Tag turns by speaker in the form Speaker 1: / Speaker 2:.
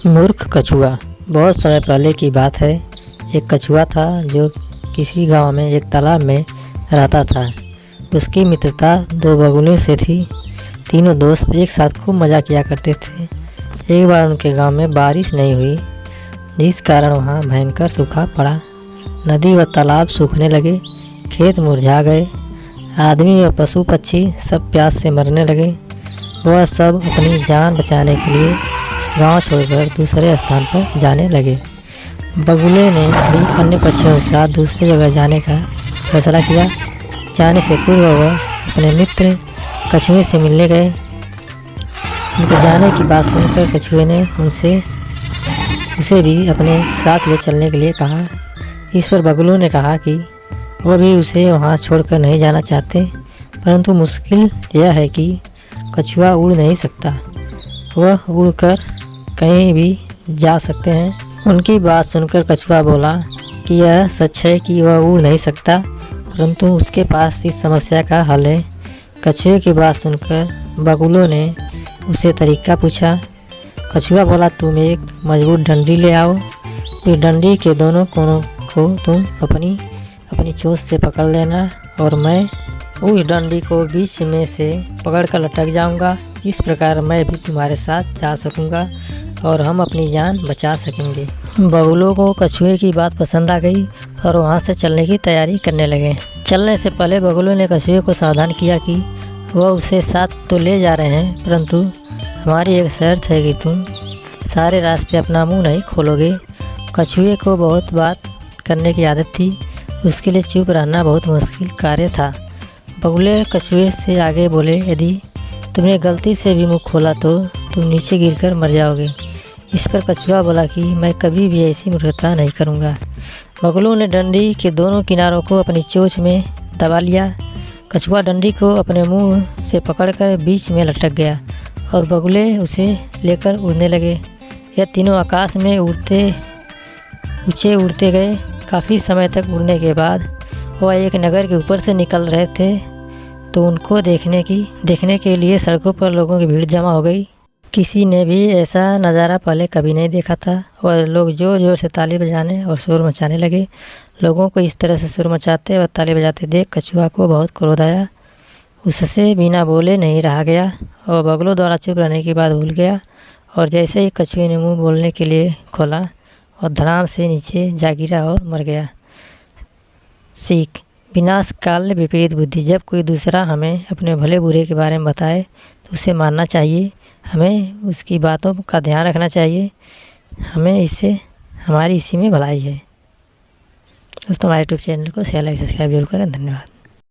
Speaker 1: मूर्ख कछुआ। बहुत समय पहले की बात है। एक कछुआ था जो किसी गांव में एक तालाब में रहता था। उसकी मित्रता दो बगुलों से थी। तीनों दोस्त एक साथ खूब मज़ा किया करते थे। एक बार उनके गांव में बारिश नहीं हुई, जिस कारण वहां भयंकर सूखा पड़ा। नदी व तालाब सूखने लगे, खेत मुरझा गए, आदमी और पशु पक्षी सब प्यास से मरने लगे। वह सब अपनी जान बचाने के लिए गांव छोड़कर दूसरे स्थान पर जाने लगे। बगुले ने भी अन्य पक्षियों के साथ दूसरी जगह जाने का फैसला किया। जाने से पूर्व वह अपने मित्र कछुए से मिलने गए। उनके जाने की बात सुनकर कछुए ने उसे भी अपने साथ ले चलने के लिए कहा। इस पर बगुलों ने कहा कि वह भी उसे वहां छोड़कर नहीं जाना चाहते, परंतु मुश्किल यह है कि कछुआ उड़ नहीं सकता। वह उड़कर कहीं भी जा सकते हैं। उनकी बात सुनकर कछुआ बोला कि यह सच है कि वह उड़ नहीं सकता, परंतु उसके पास इस समस्या का हल है। कछुए की बात सुनकर बगुलों ने उसे तरीका पूछा। कछुआ बोला, तुम एक मजबूत डंडी ले आओ। इस डंडी के दोनों कोनों को तुम अपनी चोंच से पकड़ लेना और मैं उस डंडी को बीच में से पकड़कर लटक जाऊंगा। इस प्रकार मैं भी तुम्हारे साथ जा सकूंगा और हम अपनी जान बचा सकेंगे। बगुलों को कछुए की बात पसंद आ गई और वहां से चलने की तैयारी करने लगे। चलने से पहले बगुलों ने कछुए को सावधान किया कि वह उसे साथ तो ले जा रहे हैं, परंतु हमारी एक शर्त है कि तुम सारे रास्ते अपना मुंह नहीं खोलोगे। कछुए को बहुत बात करने की आदत थी, उसके लिए चुप रहना बहुत मुश्किल कार्य था। बगुले कछुए से आगे बोले, यदि तुमने गलती से भी मुंह खोला तो तुम नीचे गिरकर मर जाओगे। इस पर कछुआ बोला कि मैं कभी भी ऐसी मूर्खता नहीं करूँगा। बगुलों ने डंडी के दोनों किनारों को अपनी चोंच में दबा लिया। कछुआ डंडी को अपने मुंह से पकड़कर बीच में लटक गया और बगुले उसे लेकर उड़ने लगे। यह तीनों आकाश में ऊंचे उड़ते गए। काफ़ी समय तक उड़ने के बाद वह एक नगर के ऊपर से निकल रहे थे तो उनको देखने के लिए सड़कों पर लोगों की भीड़ जमा हो गई। किसी ने भी ऐसा नज़ारा पहले कभी नहीं देखा था और लोग जोर जोर से ताली बजाने और शोर मचाने लगे। लोगों को इस तरह से शोर मचाते और ताली बजाते देख कछुआ को बहुत क्रोध आया। उससे बिना बोले नहीं रहा गया और बगुलों द्वारा चुप रहने की बात भूल गया और जैसे ही कछुए ने मुँह बोलने के लिए खोला और धड़ाम से नीचे जा गिरा और मर गया। सीख: विनाश काल विपरीत बुद्धि। जब कोई दूसरा हमें अपने भले बुरे के बारे में बताए तो उसे मानना चाहिए। हमें उसकी बातों का ध्यान रखना चाहिए। हमारी इसी में भलाई है। दोस्तों, हमारे यूट्यूब चैनल को शेयर लाइक सब्सक्राइब जरूर करें। धन्यवाद।